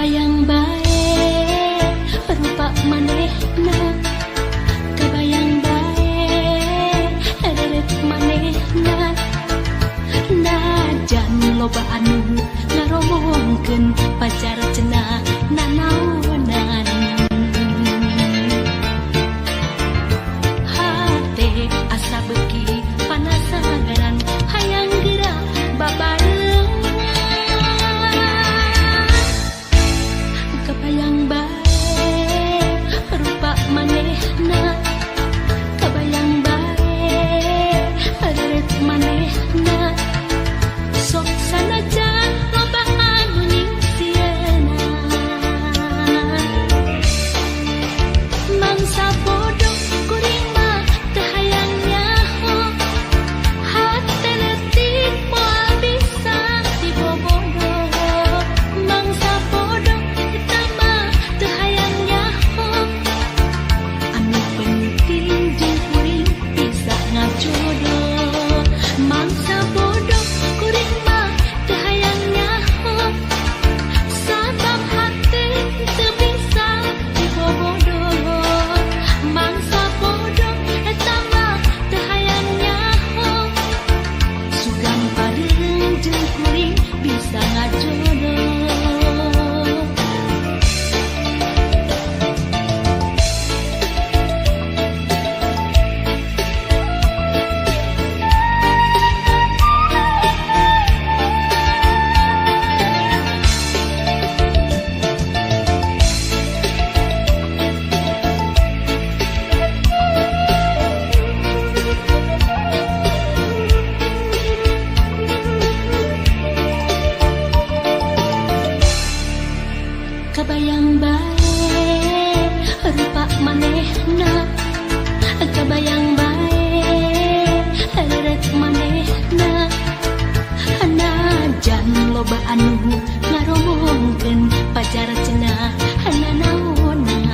Kabayang bae rupa manehna, kabayang bae eret manehna, najan loba anu ngaromongkeun pacar cenah nanaonan. Hate asa beuki panasaran hayang geura babareung. Kabayang bae rupa manehna, kabayang bae eret manehna, sok sanajan loba anu nyingsiana. Mangsa bodoh kuring mah teu hayang nyaho, hate leutik moal bisa dibobodoh. Mangsa bodoh eta mah teu hayang nyaho, anu penting jeung kuring bisa ngajodoh. Mangsa bodoh kuring mah teu hayang nyaho, sabab hate teu bisa dibobodoh. Mangsa bodoh eta mah teu hayang nyaho, sugan pareung jeung kuring bisa ngajodoh. Kabayang bae rupa manehna, kabayang bae eret manehna, najan loba anu ngaromongkeun pacar cenah nanaonan.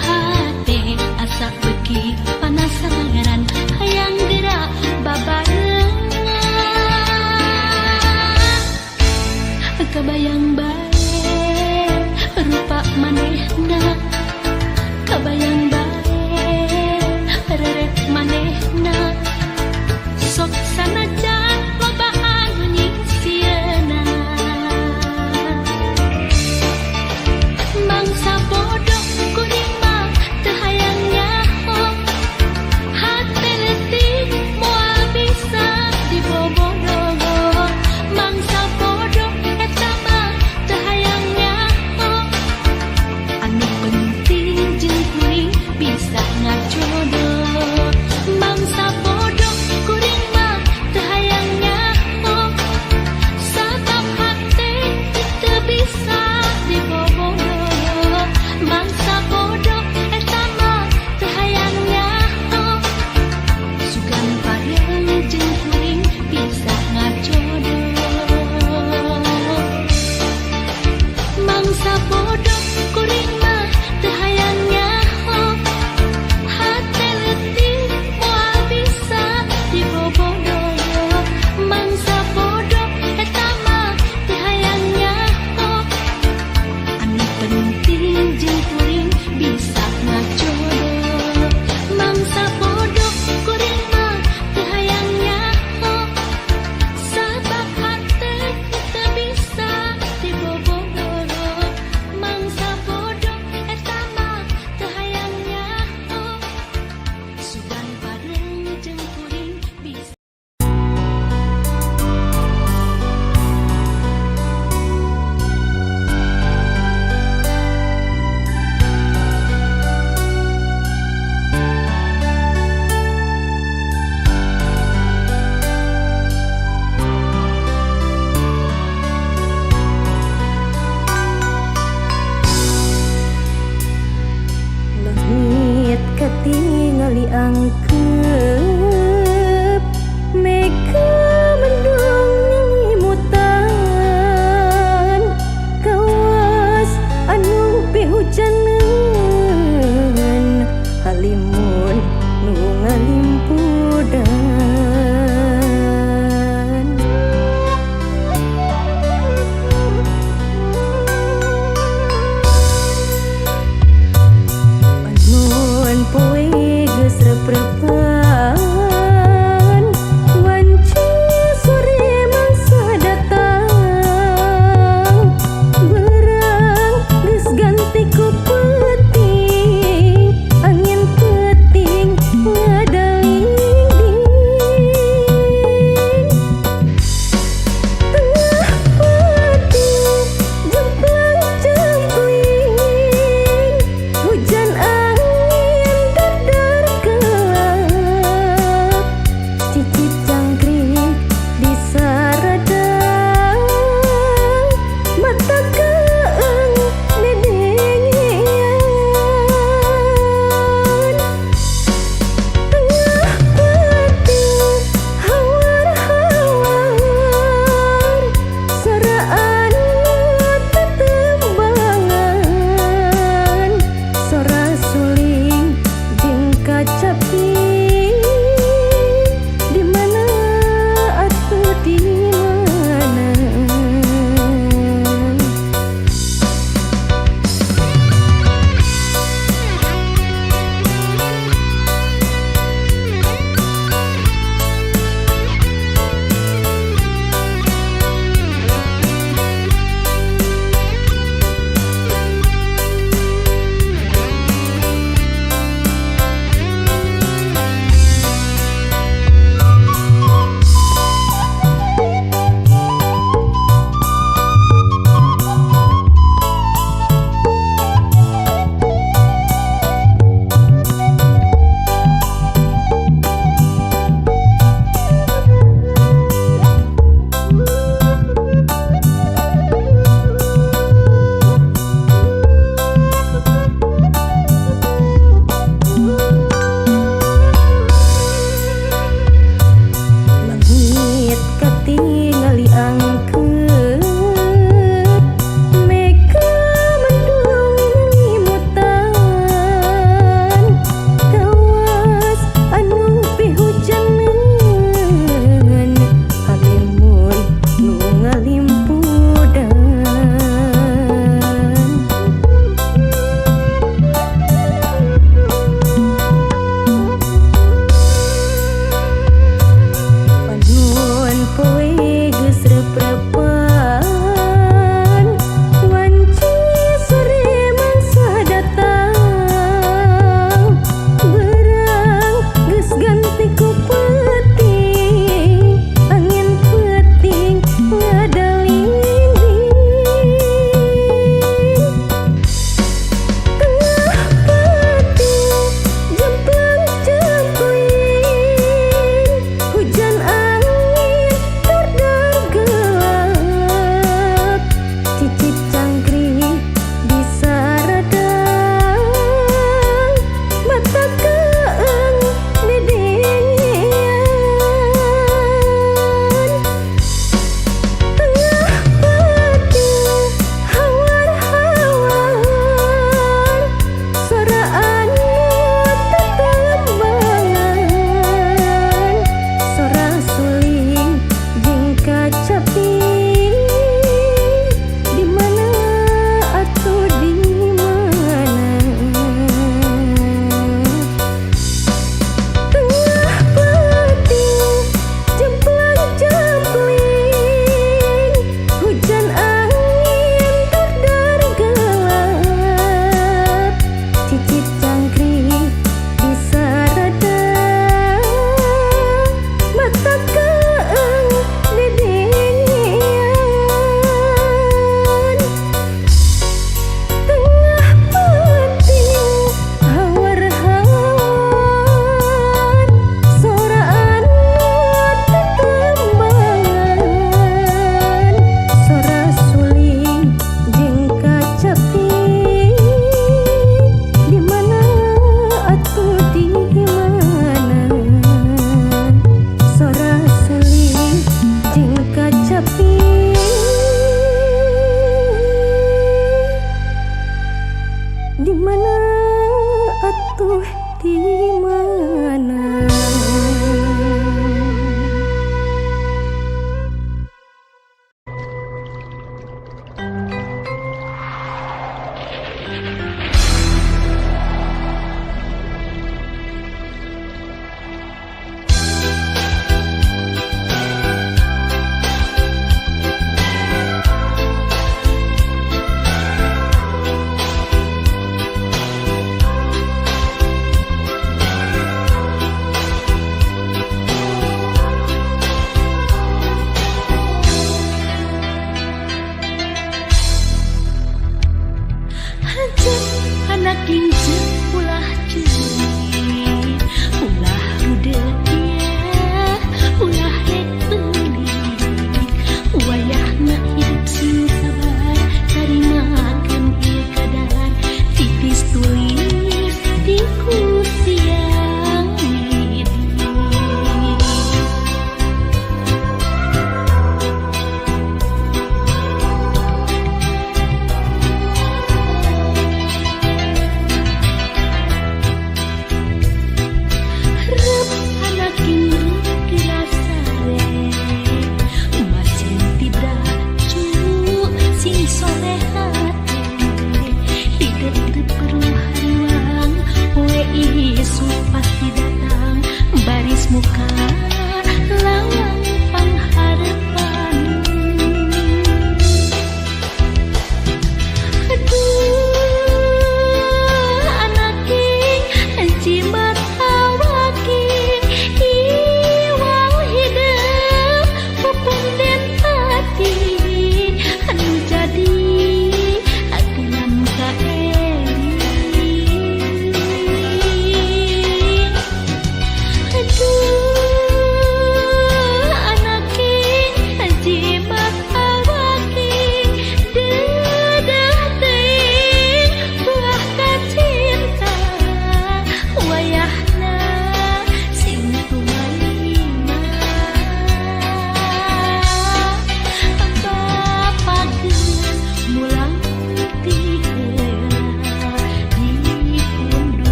Hate asa beuki panasaran hayang geura babareung. Kabayang bae rupa manehna, kabayang bae eret manehna, sok sanajan loba anu nyingsiana. Mangsa bodoh kuring mah teu hayang nyaho, hate leutik moal bisa dibobodoh. Mangsa bodoh eta mah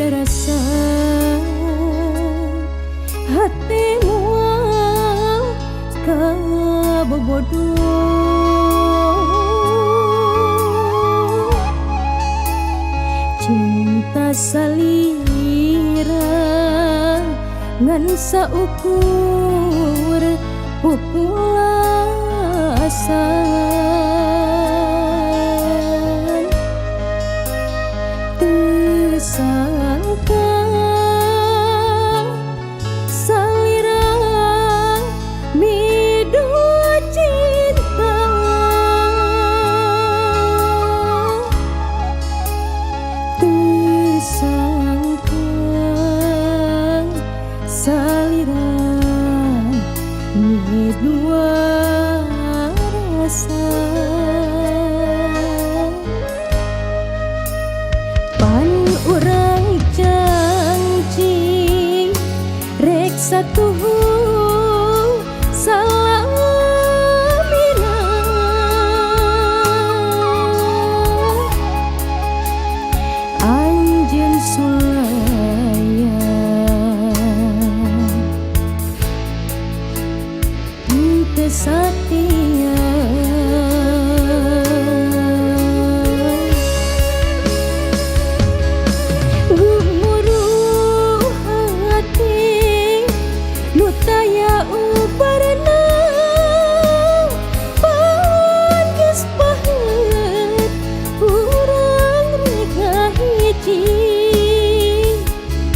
beda rasa hatimu kabobodoh cinta salira ngan saukur populasan teu sangka salira midua cinta teu sangka salira midua rasa pan urang janji rek satuhu salamina anjeun sulaya teu satia gumuruh hati nu taya ubarna pan geus paheut urang rek ngahiji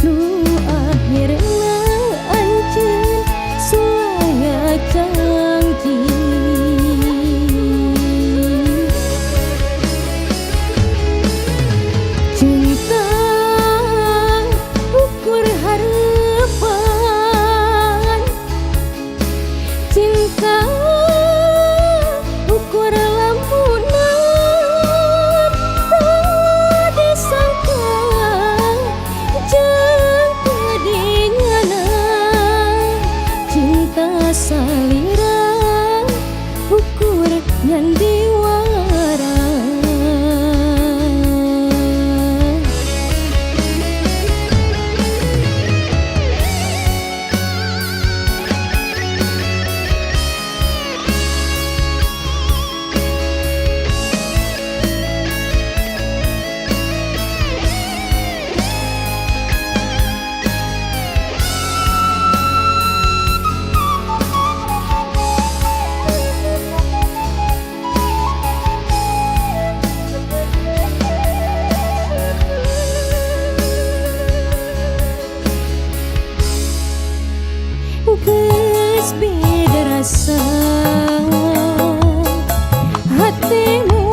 nu akhirna anjeun sulaya janji cinta ukur harapan cinta ukur lamunan tak disangka jeung kadingana cinta salira ukur nyandiwara geus beda rasa hatimu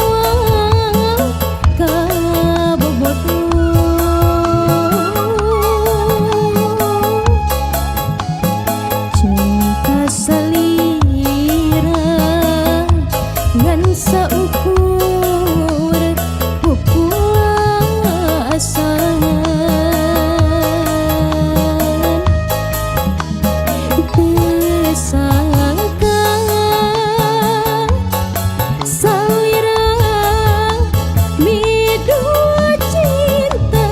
kabobodoh cinta salira ngan saukur populasan sangka salira midua cinta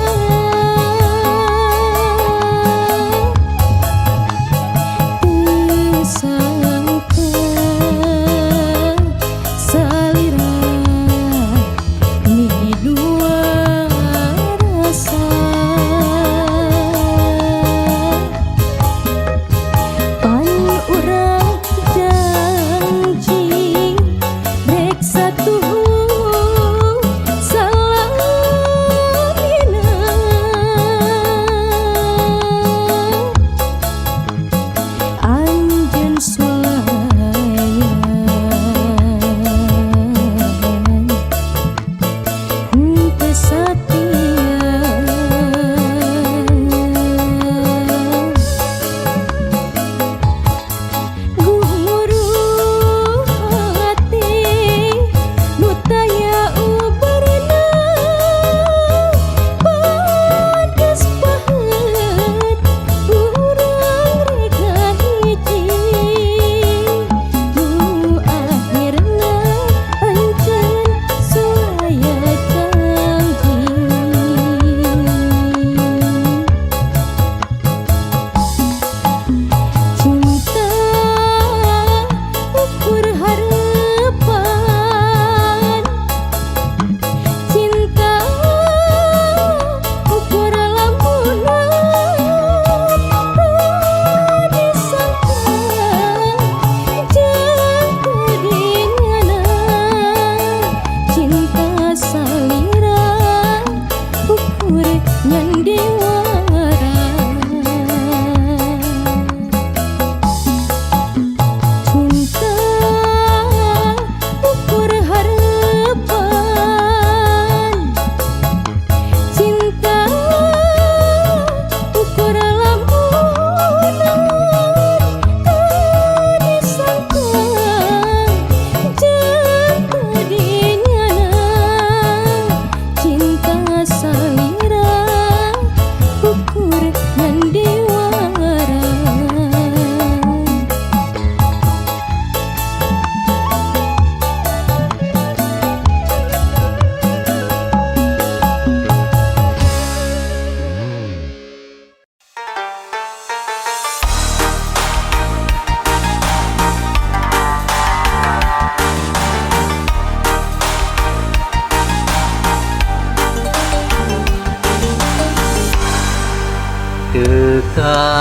teu sangka salira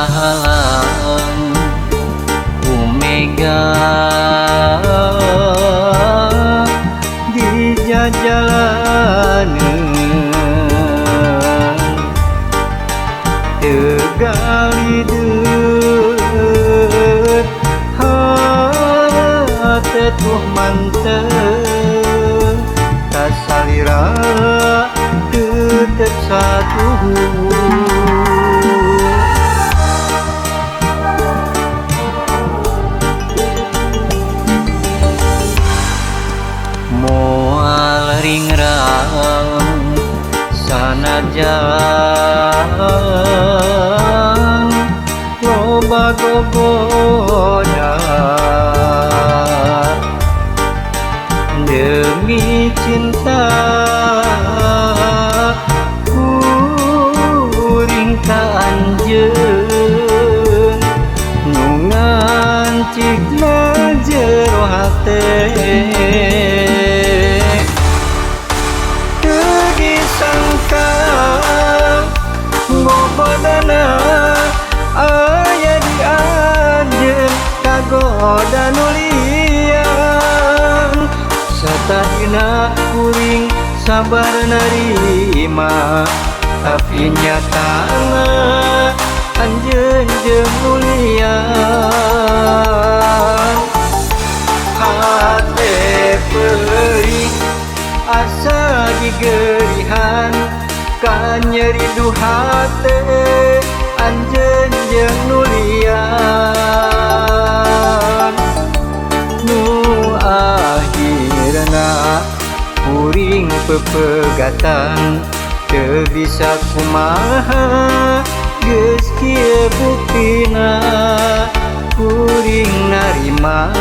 halang Umega di jalanan tegali deut hate tuh mantep kasalira tetep satu moal ringrang sanajan loba gogoda demi cinta kuring ka anjeun nu ngancikna jero hate teu disangka bobodana aya di anjeun kagoda nulian satahina kuring sabar narima tapi nyatana anjeun jeung nulian hate perih asa digerihan ka nyeri du hate anjeun jeung nulian nu akhirna kuring pepegatan teu bisa kumaha geus kieu buktina kuring narima